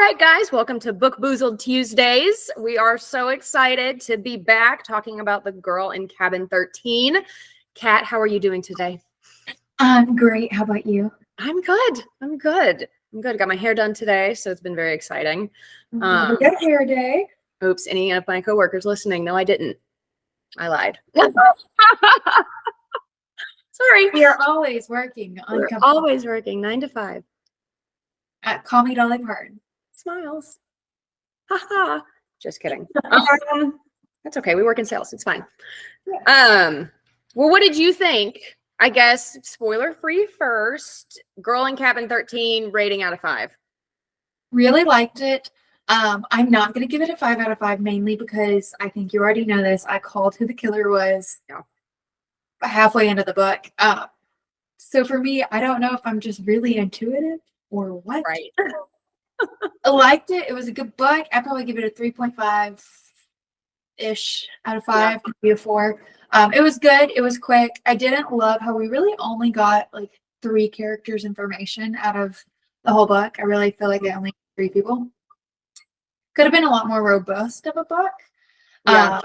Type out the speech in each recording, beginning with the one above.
right, guys, welcome to Book Boozled Tuesdays. We are so excited to be back talking about The Girl in Cabin 13. Kat, how are you doing today? I'm great. How about you? I'm good. Got my hair done today, so it's been very exciting. Have a good hair day. Oops, any of my coworkers listening? No, I didn't. I lied. Sorry. We are always working. We're always working 9 to 5. Call me Dolly Parton. Smiles. Haha. Just kidding. That's okay. We work in sales. It's fine. Yeah. Well, what did you think? I guess spoiler free first. Girl in Cabin 13, rating out of 5. Really liked it. I'm not going to give it a 5 out of 5, mainly because I think you already know this. I called who the killer was halfway into the book. So for me, I don't know if I'm just really intuitive or what. Right. I liked it. It was a good book. I'd probably give it a 3.5-ish out of 5, maybe a 4. It was good. It was quick. I didn't love how we really only got like 3 characters' information out of the whole book. I really feel like they only 3 people. Could have been a lot more robust of a book. Yeah.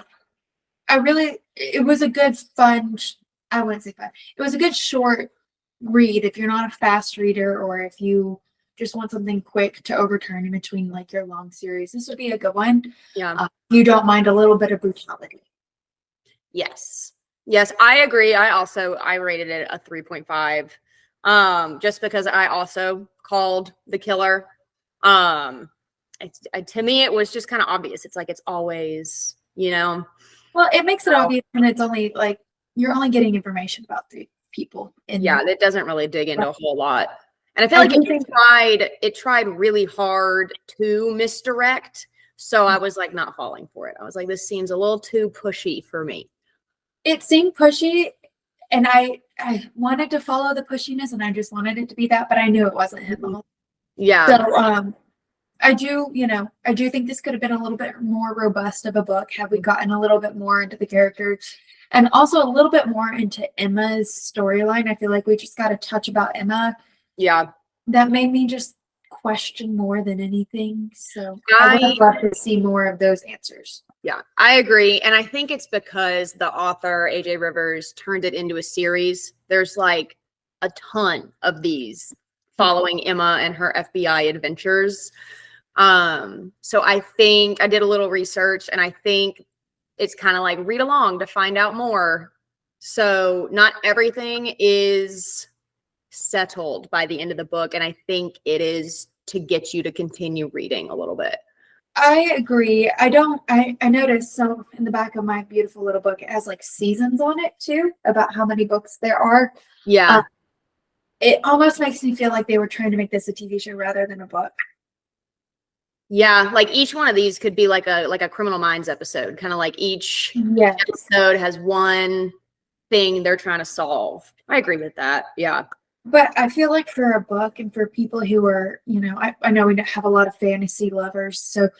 It was a good fun, I wouldn't say fun. It was a good short read if you're not a fast reader or if you just want something quick to overturn in between like your long series. This would be a good one. Yeah. You don't mind a little bit of brutality. Yes, I agree. I rated it a 3.5. Just because I also called the killer. To me, it was just kind of obvious. It's like it's always, Well, it makes it obvious when it's only like you're only getting information about 3 people. It doesn't really dig into a whole lot. And I feel like it tried really hard to misdirect. So I was like not falling for it. I was like, this seems a little too pushy for me. It seemed pushy, and I wanted to follow the pushiness, and I just wanted it to be that, but I knew it wasn't him. Yeah. So I do think this could have been a little bit more robust of a book had we gotten a little bit more into the characters and also a little bit more into Emma's storyline. I feel like we just got a touch about Emma. Yeah. That made me just question more than anything. So I would love to see more of those answers. Yeah, I agree. And I think it's because the author, AJ Rivers, turned it into a series. There's like a ton of these following Emma and her FBI adventures. So I think I did a little research and I think it's kind of like read along to find out more. So not everything is settled by the end of the book. And I think it is to get you to continue reading a little bit. I agree. I noticed some in the back of my beautiful little book, it has like seasons on it too, about how many books there are. Yeah. It almost makes me feel like they were trying to make this a TV show rather than a book. Yeah, like each one of these could be like a Criminal Minds episode, kind of like each episode has one thing they're trying to solve. I agree with that. Yeah. But I feel like for a book and for people who are, I know we have a lot of fantasy lovers. So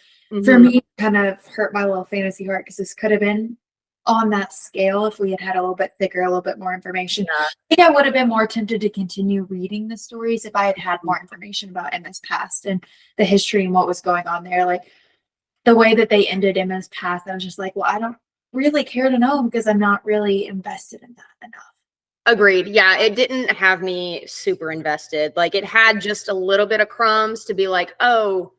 for me, it kind of hurt my little fantasy heart because this could have been on that scale if we had had a little bit thicker, a little bit more information. I think I would have been more tempted to continue reading the stories if I had had more information about Emma's past and the history and what was going on there. Like the way that they ended Emma's past, I was just like, well, I don't really care to know because I'm not really invested in that enough. Agreed. Yeah, it didn't have me super invested. Like it had just a little bit of crumbs to be like, oh,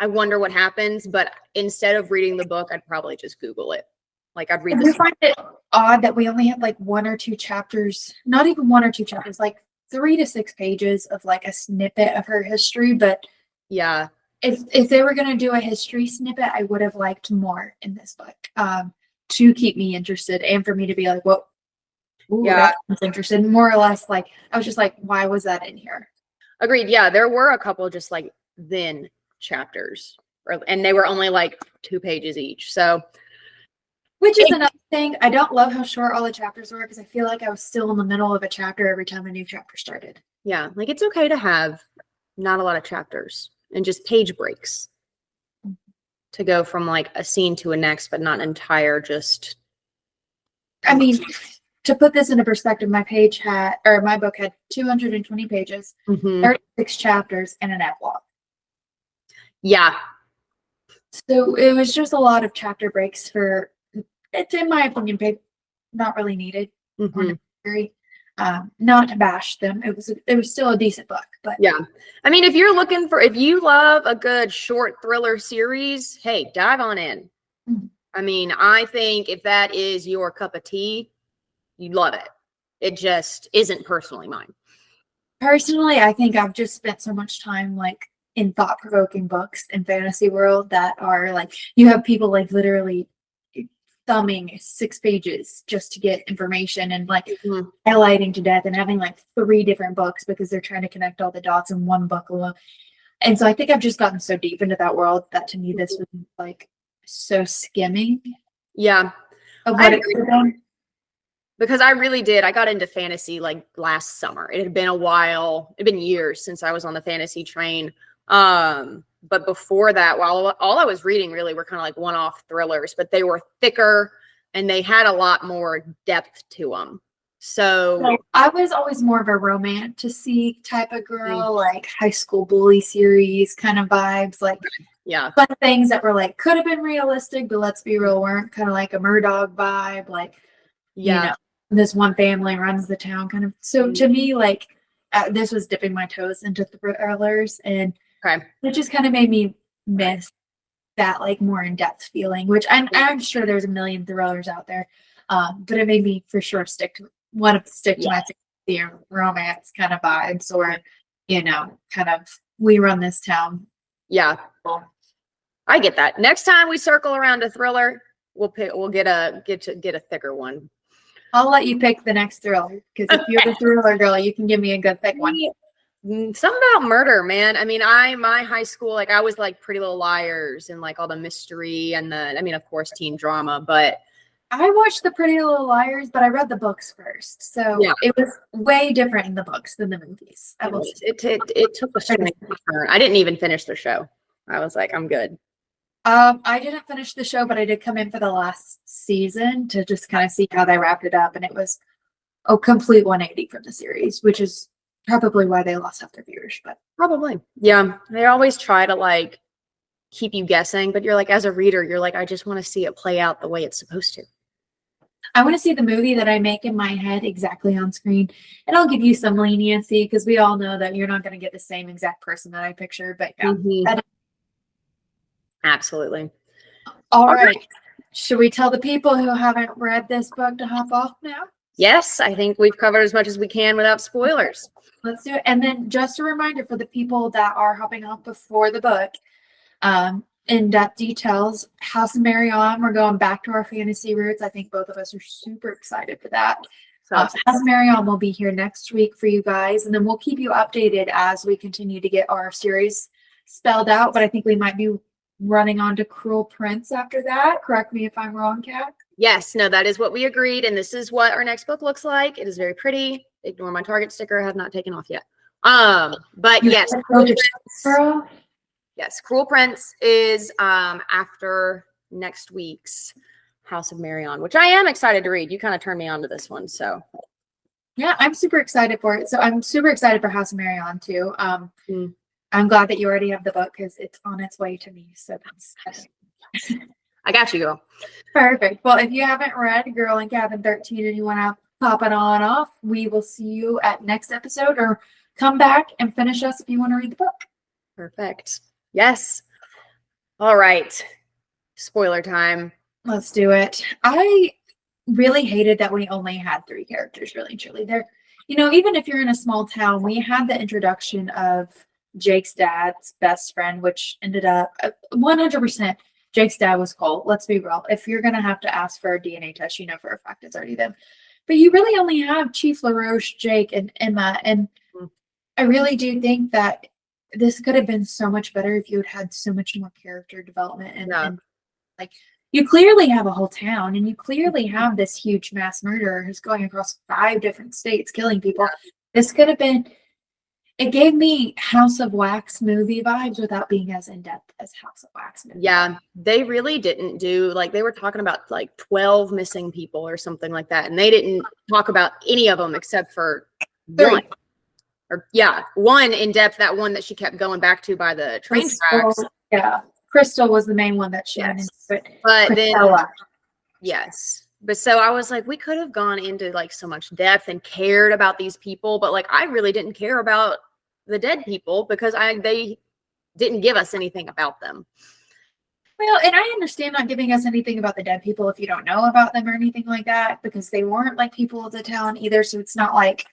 I wonder what happens. But instead of reading the book, I'd probably just Google it. Like I'd read I find it odd that we only had like 1 or 2 chapters, not even 1 or 2 chapters, like 3 to 6 pages of like a snippet of her history. But yeah, if they were going to do a history snippet, I would have liked more in this book to keep me interested and for me to be like, well, that's interested. More or less, like I was just like, why was that in here? Agreed. Yeah, there were a couple just like then chapters, and they were only like 2 pages each. So. Which is another thing. I don't love how short all the chapters were because I feel like I was still in the middle of a chapter every time a new chapter started. Yeah, like it's okay to have not a lot of chapters and just page breaks to go from like a scene to a next, but not entire just. I mean, to put this into perspective, my book had 220 pages, 36 chapters, and an epilogue. Yeah. So it was just a lot of chapter breaks for it's, in my opinion, not really needed or Mhm. necessary. Not to bash them. It was still a decent book, but Yeah. I mean, if you love a good short thriller series, hey, dive on in. Mhm. I mean, I think if that is your cup of tea, you love it. It just isn't personally mine. personally, I think I've just spent so much time like in thought-provoking books in fantasy world that are like you have people like literally thumbing 6 pages just to get information and like Mhm. highlighting to death and having like 3 different books because they're trying to connect all the dots in one book alone. And so I think I've just gotten so deep into that world that to me this was like so skimming Yeah. of I what it agree. could have been. Because I really did. I got into fantasy like last summer. It had been a while. It'd been years since I was on the fantasy train. But before that, while all I was reading really were kind of like one-off thrillers, but they were thicker and they had a lot more depth to them. So, So I was always more of a romantic type of girl, like high school bully series kind of vibes, like yeah, fun things that were like could have been realistic, but let's be real, weren't kind of like a Murdoch vibe, like you yeah, know, this one family runs the town kind of. So to me, like this was dipping my toes into thrillers, and okay, it just kind of made me miss that like more in-depth feeling, which I'm sure there's a million thrillers out there. But it made me for sure stick to yeah, my romance kind of vibes or, kind of we run this town. yeah. I get that. Next time we circle around a thriller, we'll get a thicker one. I'll let you pick the next thriller because if you're the thriller girl, you can give me a good thick one. Something about murder, man. I mean, my high school, like I was like Pretty Little Liars and like all the mystery and of course, teen drama, but I watched the Pretty Little Liars, but I read the books first, so yeah, it was way different in the books than the movies. I will say. it took a strange turn. I didn't even finish the show. I was like, I'm good. I didn't finish the show, but I did come in for the last season to just kind of see how they wrapped it up, and it was a complete 180 from the series, which is probably why they lost half their viewers. But Probably. Yeah. They always try to like keep you guessing, but you're like, as a reader, you're like, I just want to see it play out the way it's supposed to. I want to see the movie that I make in my head exactly on screen, and I'll give you some leniency because we all know that you're not going to get the same exact person that I picture. But yeah, Mhm. Absolutely. all All right. right. Should we tell the people who haven't read this book to hop off now? Yes, I think we've covered as much as we can without spoilers. Let's do it. And then just a reminder for the people that are hopping off before the book, in-depth details, House of Marion, we're going back to our fantasy roots. I think both of us are super excited for that. So House of Marion will be here next week for you guys, and then we'll keep you updated as we continue to get our series spelled out. But I think we might be running on to Cruel Prince after that. Correct me if I'm wrong, Kat. yes, no, that is what we agreed. And this is what our next book looks like. It is very pretty. Ignore my Target sticker. I have not taken off yet. But yes, Cruel Prince, Girl. yes, Cruel Prince is after next week's House of Marion, which I am excited to read. You kind of turned me on to this one. So Yeah, I'm super excited for it. So I'm super excited for House of Marion too. Mm. I'm glad that you already have the book because it's on its way to me. So that's I got you, girl. perfect. Well, if you haven't read Girl in Cabin 13 and you want to pop it on off, we will see you at next episode or come back and finish us if you want to read the book. Perfect. Yes. All right. Spoiler time. Let's do it. I really hated that we only had 3 characters, really, truly. There, even if you're in a small town, we had the introduction of Jake's dad's best friend, which ended up 100%. Jake's dad was Cole. Let's be real. If you're gonna have to ask for a DNA test, you know for a fact it's already them. But you really only have Chief LaRoche, Jake, and Emma. And I really do think that this could have been so much better if you had so much more character development and like you clearly have a whole town and you clearly have this huge mass murderer who's going across 5 different states killing people. This could have been, it gave me House of Wax movie vibes without being as in-depth as House of Wax movie. Yeah, they really didn't do like they were talking about like 12 missing people or something like that. And they didn't talk about any of them except for 3. one. Or one in depth, that one that she kept going back to by the train tracks. Yeah. Crystal was the main one that she went into, Yes. but But then, Christella. yes. But so I was like, we could have gone into like so much depth and cared about these people, but like I really didn't care about the dead people because they didn't give us anything about them. Well, and I understand not giving us anything about the dead people if you don't know about them or anything like that, because they weren't like people of the town either. So it's not like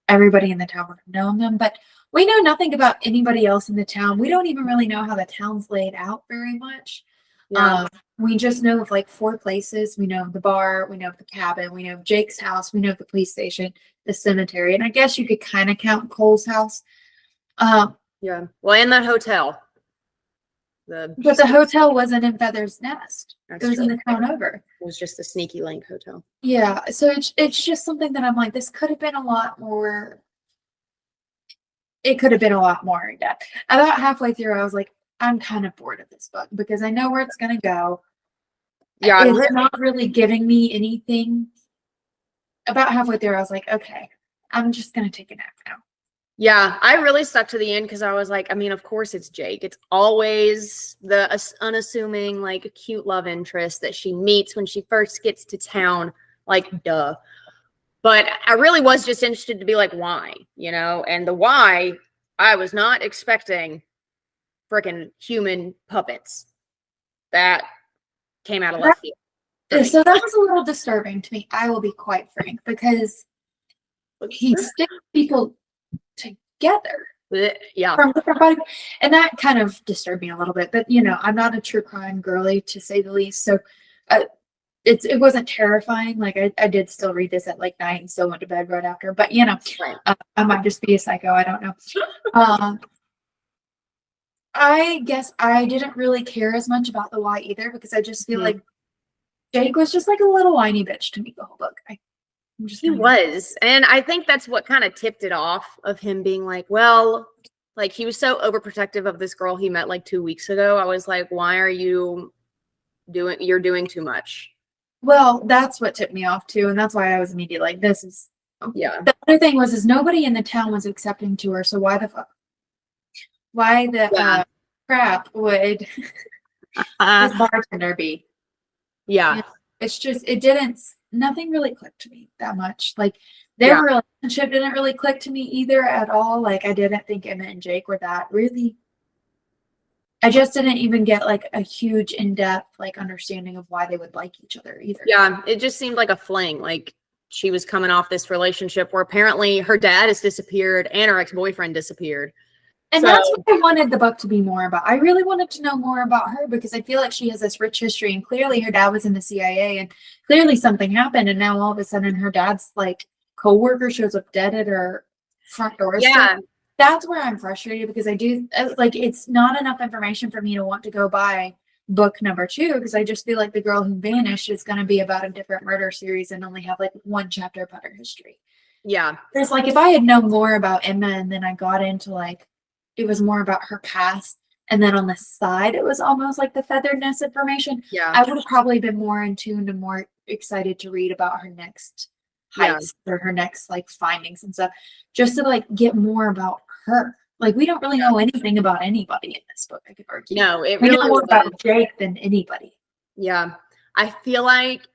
everybody in the town would have known them. But we know nothing about anybody else in the town. We don't even really know how the town's laid out very much. Yeah. We just know of like 4 places. We know of the bar, we know of the cabin, we know of Jake's house, we know of the police station, the cemetery, and I guess you could kind of count Cole's house. Yeah. Well, and that hotel. But the hotel wasn't in Feather's Nest. That's It was in true. the town over. It was just the Sneaky Link Hotel. Yeah, so it's just something that I'm like, this could have been a lot more. It could have been a lot more in depth. About halfway through, I was like, I'm kind of bored of this book because I know where it's gonna go. Yeah. It's not really giving me anything. About halfway through, I was like, okay, I'm just gonna take a nap now. Yeah, I really stuck to the end because I was like, I mean, of course it's Jake. It's always the unassuming, like, cute love interest that she meets when she first gets to town. Like, duh. But I really was just interested to be like, why? And the why, I was not expecting freaking human puppets. That came out of left field. So that was a little disturbing to me. I will be quite frank because he sticks people together. Yeah. From different body, and that kind of disturbed me a little bit. But I'm not a true crime girly to say the least. So it wasn't terrifying. Like I did still read this at like night and still went to bed right after. But Right. I might just be a psycho. I don't know. I guess I didn't really care as much about the why either because I just feel like Jake was just like a little whiny bitch to me the whole book. He was. And I think that's what kind of tipped it off of him being like, well, like he was so overprotective of this girl he met like 2 weeks ago. I was like, why are you're doing too much. Well, that's what tipped me off too. And that's why I was immediately like, this is, Yeah. The other thing was nobody in the town was accepting to her. So why the crap would this bartender be? Yeah. It's just, nothing really clicked to me that much. Like their relationship didn't really click to me either at all. Like I didn't think Emma and Jake were that really. I just didn't even get like a huge in-depth like understanding of why they would like each other either. Yeah. It just seemed like a fling. Like she was coming off this relationship where apparently her dad has disappeared and her ex-boyfriend disappeared. And that's what I wanted the book to be more about. I really wanted to know more about her because I feel like she has this rich history and clearly her dad was in the CIA and clearly something happened and now all of a sudden her dad's like co-worker shows up dead at her front door. Yeah. So that's where I'm frustrated because I do like it's not enough information for me to want to go buy book number 2 because I just feel like The Girl Who Vanished is going to be about a different murder series and only have like one chapter about her history. Yeah. There's like if I had known more about Emma and then I got into like it was more about her past and then on the side it was almost like the Feathered Nest information. Yeah. I would have probably been more in tune and more excited to read about her next heights or her next like findings and stuff just to like get more about her. Like we don't really know anything about anybody in this book. I could argue. No, it We really know more was. about Jake than anybody. Yeah. I feel like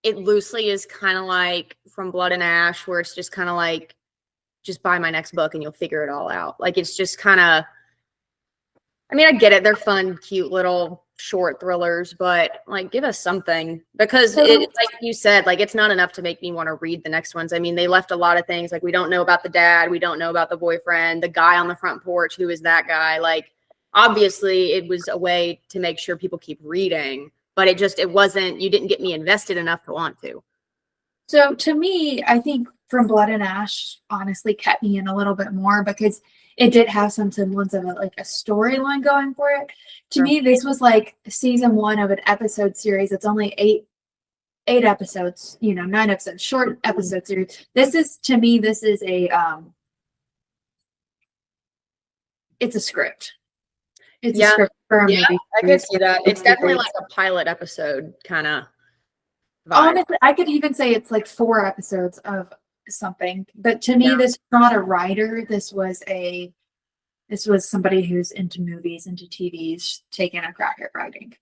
it loosely is kind of like From Blood and Ash, where it's just kind of like, just buy my next book and you'll figure it all out. Like it's just kind of, I mean, I get it. They're fun, cute little short thrillers, but like give us something because it, like you said, like it's not enough to make me want to read the next ones. I mean, they left a lot of things. Like we don't know about the dad. We don't know about the boyfriend, the guy on the front porch. Who is that guy? Like obviously it was a way to make sure people keep reading, but it wasn't, you didn't get me invested enough to want to. So to me, I think From Blood and Ash honestly kept me in a little bit more because it did have some semblance of a storyline going for it. To me, this was like season 1 of an episode series. It's only eight episodes, 9 episodes, short episode series. This is a it's a script. It's a script for a movie. I could see that. It's definitely like a pilot episode kind of vibe. Honestly, I could even say it's like 4 episodes of something. But to me, this was not a writer. This was a This was somebody who's into movies, into TVs, taking a crack at writing.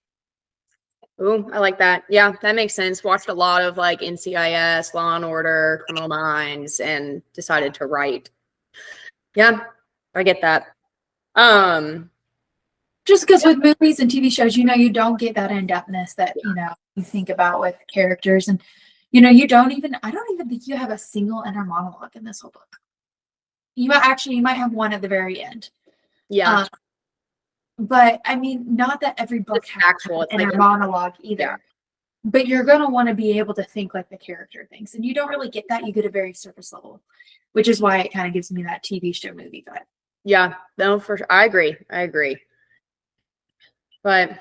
Ooh, I like that. Yeah, that makes sense. Watched a lot of like NCIS, Law and Order, Criminal Minds, and decided to write. Yeah, I get that. Just because with movies and TV shows, you don't get that in-depthness that, you think about with characters. And, I don't even think you have a single inner monologue in this whole book. You might have one at the very end. Yeah. But I mean, not that every book It's has actual, an it's like inner monologue either. Yeah. But you're going to want to be able to think like the character thinks. And you don't really get that. You get a very surface level, which is why it kind of gives me that TV show movie vibe. Yeah, no, for sure. I agree. But,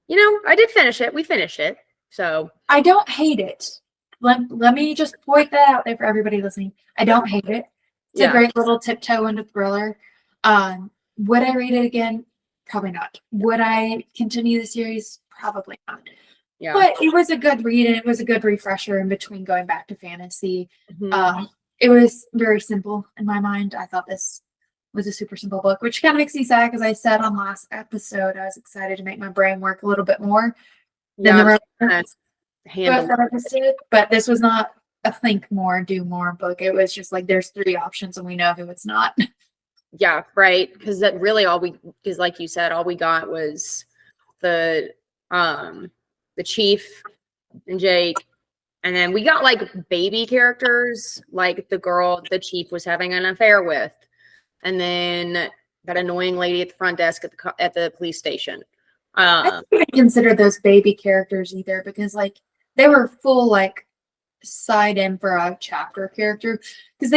I did finish it. We finished it. So I don't hate it. Let me just point that out there for everybody listening. I don't hate it. It's a great little tiptoe into thriller. Would I read it again? Probably not. Would I continue the series? Probably not. Yeah. But it was a good read, and it was a good refresher in between going back to fantasy. Mm-hmm. It was very simple in my mind. I thought this was a super simple book, which kind of makes me sad because I said on last episode I was excited to make my brain work a little bit more than the rest that I just did. But this was not a think more, do more book. It was just like there's 3 options and we know who it's not. Yeah, right. Because that really because like you said, all we got was the chief and Jake, and then we got like baby characters, like the girl the chief was having an affair with, and then that annoying lady at the front desk at the police station. I don't even consider those baby characters either, because like they were full like side in for a chapter character, because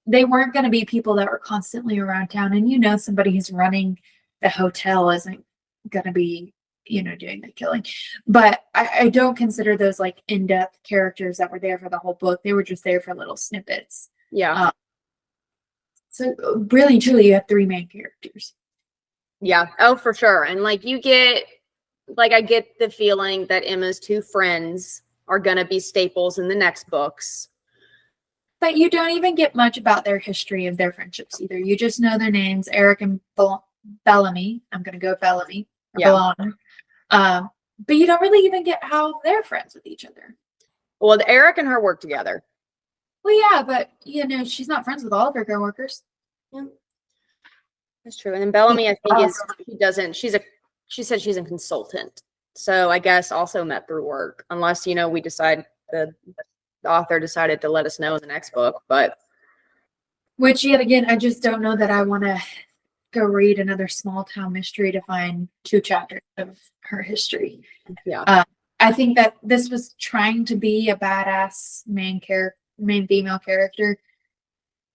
they weren't going to be people that were constantly around town, and somebody who's running the hotel isn't going to be doing the killing. But I don't consider those like in-depth characters that were there for the whole book. They were just there for little snippets. Yeah. So really and truly you have 3 main characters. Yeah. Oh, for sure. And like I get the feeling that Emma's 2 friends are going to be staples in the next books. But you don't even get much about their history of their friendships either. You just know their names, Eric and Bellamy. I'm going to go Bellamy. Or Bellamy. But you don't really even get how they're friends with each other. Well, Eric and her work together. Well, yeah, but she's not friends with all of her coworkers. Yeah. That's true. And then Bellamy, I think she said she's a consultant. So I guess also met through work, unless, we decide the author decided to let us know in the next book, but. Which yet again, I just don't know that I want to go read another small town mystery to find 2 chapters of her history. Yeah. I think that this was trying to be a badass main female character.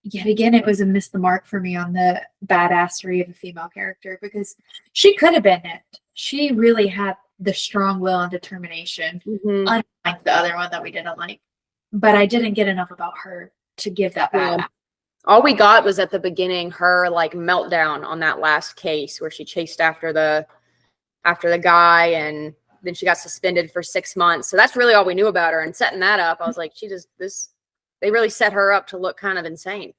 Yet again, it was a miss the mark for me on the badassery of a female character, because she could have been it. She really had the strong will and determination, unlike the other one that we didn't like. But I didn't get enough about her to give that badass. Yeah. All we got was at the beginning her like meltdown on that last case where she chased after the guy, and then she got suspended for 6 months. So that's really all we knew about her. And setting that up, I was like, they really set her up to look kind of insane.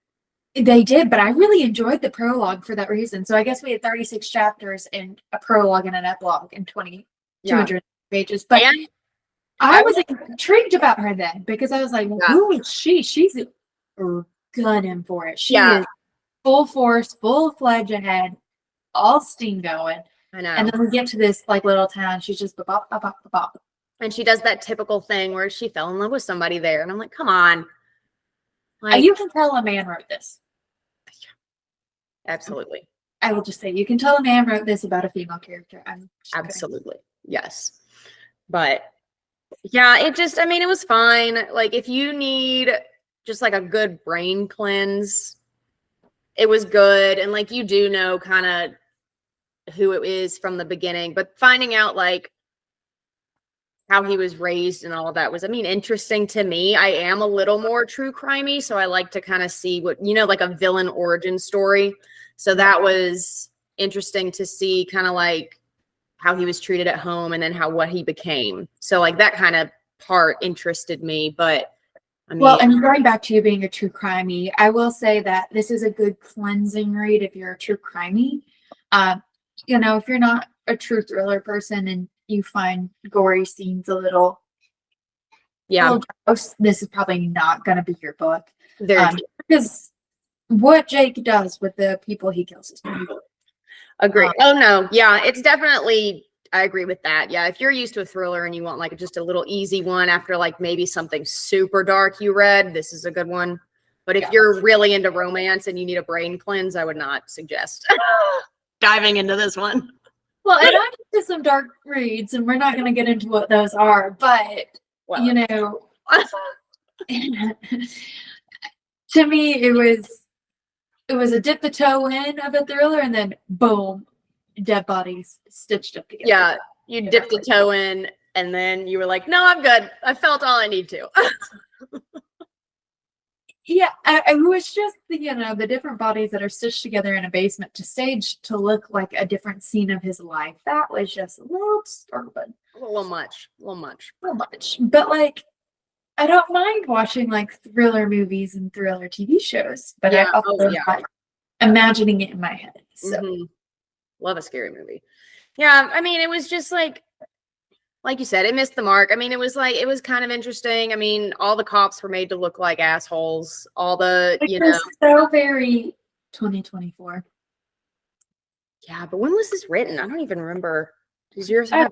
They did, but I really enjoyed the prologue for that reason. So I guess we had 36 chapters and a prologue and an epilogue in 200 pages. But I was intrigued about her then, because I was like, who is she? She's gunning for it. She is full force, full-fledged ahead, all steam going. I know. And then we get to this like little town. She's just bop, bop, bop, bop. And she does that typical thing where she fell in love with somebody there. And I'm like, come on. Like, you can tell a man wrote this. Absolutely. I will just say, you can tell a man wrote this about a female character. Absolutely. Yes. But yeah, it was fine. Like, if you need just like a good brain cleanse, it was good. And like, you do know kind of who it is from the beginning, but finding out like how he was raised and all of that was, interesting to me. I am a little more true crimey, so I like to kind of see what, like a villain origin story. So that was interesting to see, kind of like how he was treated at home and then what he became. So like that kind of part interested me, but I mean, Well, and going back to you being a true crimey, I will say that this is a good cleansing read if you're a true crimey. Um, if you're not a true thriller person and you find gory scenes a yeah, little gross, this is probably not going to be your book. very true. Because what Jake does with the people he kills is pretty good. Agree. Oh no, yeah, it's definitely. I agree with that. Yeah, if you're used to a thriller and you want like just a little easy one after like maybe something super dark you read, this is a good one. But if you're really into romance and you need a brain cleanse, I would not suggest diving into this one. Well, and I did some dark reads, and we're not going to get into what those are, but Well, to me, it was a dip the toe in of a thriller, and then boom, dead bodies stitched up together. yeah, you dipped a toe in, and then you were like, "No, I'm good. I felt all I need to." Yeah, I was just the different bodies that are stitched together in a basement to stage to look like a different scene of his life. That was just a little disturbing. A little much, a little much. But like, I don't mind watching like thriller movies and thriller TV shows, but I also like imagining it in my head. So love a scary movie. Yeah, I mean, it was just like you said, it missed the mark. I mean, it was kind of interesting. I mean, all the cops were made to look like assholes. All the, so very 2024. Yeah, but when was this written? I don't even remember. Does yours have?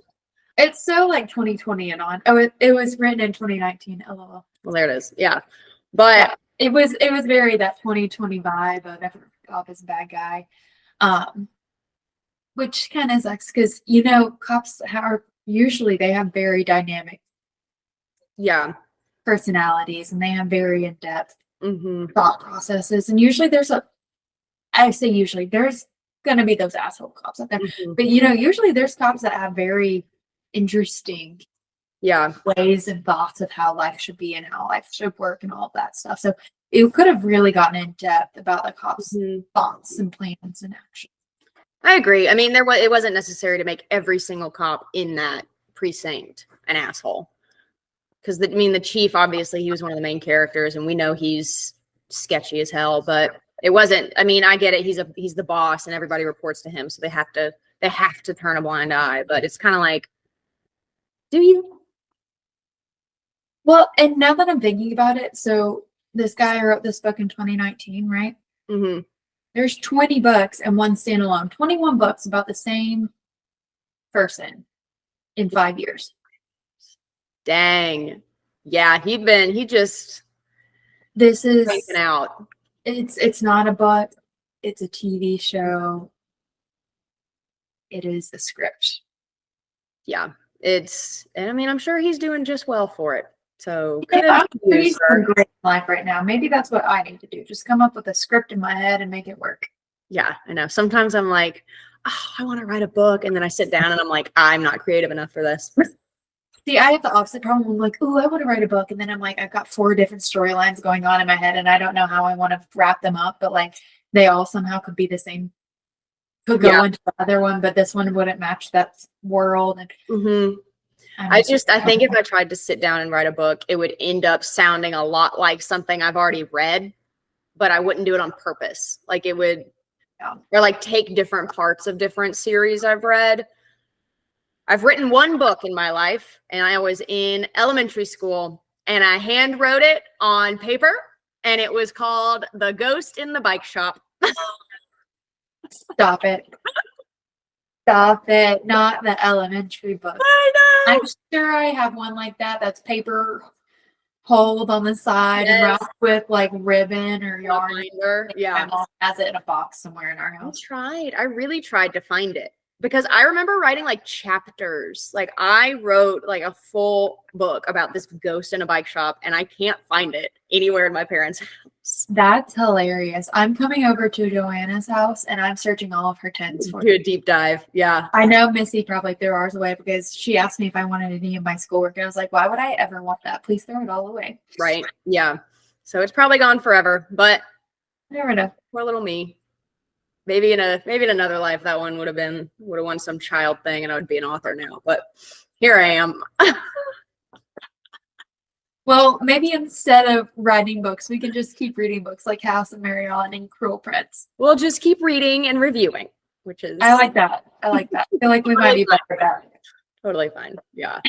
It's so like 2020 and on. Oh, it was written in 2019. LOL. Well, there it is. Yeah, but it was very that 2020 vibe of every cop is a bad guy, which kind of sucks because cops are usually they have very dynamic personalities and they have very in-depth thought processes, and usually there's going to be those asshole cops out there, but usually there's cops that have very interesting ways and thoughts of how life should be and how life should work and all of that stuff. So it could have really gotten in depth about the cops' thoughts and plans and actions. I agree. I mean, it wasn't necessary to make every single cop in that precinct an asshole. Because the chief, obviously, he was one of the main characters, and we know he's sketchy as hell. But it wasn't. I mean, I get it. He's the boss, and everybody reports to him, so they have to turn a blind eye. But it's kind of like, do you? Well, and now that I'm thinking about it, so this guy wrote this book in 2019, right? Mm-hmm. There's 20 books and one standalone. 21 books about the same person in 5 years. Dang. Yeah, this is breaking out. It's not a book, it's a TV show. It is a script. Yeah. And I mean, I'm sure he's doing just well for it. So I'm sure he's doing great in life right now. Maybe that's what I need to do. Just come up with a script in my head and make it work. Yeah, I know. Sometimes I'm like, oh, I want to write a book. And then I sit down and I'm like, I'm not creative enough for this. See, I have the opposite problem. I'm like, oh, I want to write a book. And then I'm like, I've got 4 different storylines going on in my head and I don't know how I want to wrap them up. But like, they all somehow could be the same. Could go into the other one, but this one wouldn't match that world. And I think if I tried to sit down and write a book, it would end up sounding a lot like something I've already read, but I wouldn't do it on purpose. Like it would, or like take different parts of different series I've read. I've written one book in my life, and I was in elementary school, and I hand wrote it on paper, and it was called The Ghost in the Bike Shop. Stop it. Stop it. Not the elementary book. I know. I'm sure I have one like that. That's paper hold on the side and wrapped with like ribbon or yarn. Yeah. My mom has it in a box somewhere in our house. I really tried to find it because I remember writing like chapters. Like I wrote like a full book about this ghost in a bike shop, and I can't find it anywhere in my parents' house. That's hilarious. I'm coming over to Joanna's house and I'm searching all of her tents for do a deep dive. Yeah. I know Missy probably threw ours away because she asked me if I wanted any of my schoolwork. And I was like, why would I ever want that? Please throw it all away. Right. Yeah. So it's probably gone forever, but never know. Poor little me. Maybe in another life that one would have won some child thing and I would be an author now. But here I am. Well, maybe instead of writing books, we can just keep reading books like House of Marion and Cruel Prince. We'll just keep reading and reviewing, which is I like that. I feel like we might be better at that. totally fine. Yeah.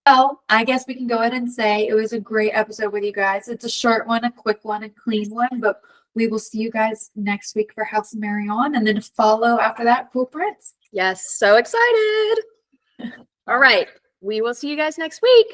Well, I guess we can go ahead and say it was a great episode with you guys. It's a short one, a quick one, a clean one, but we will see you guys next week for House of Marion, and then to follow after that, Cruel Prince. Yes. So excited. All right. We will see you guys next week.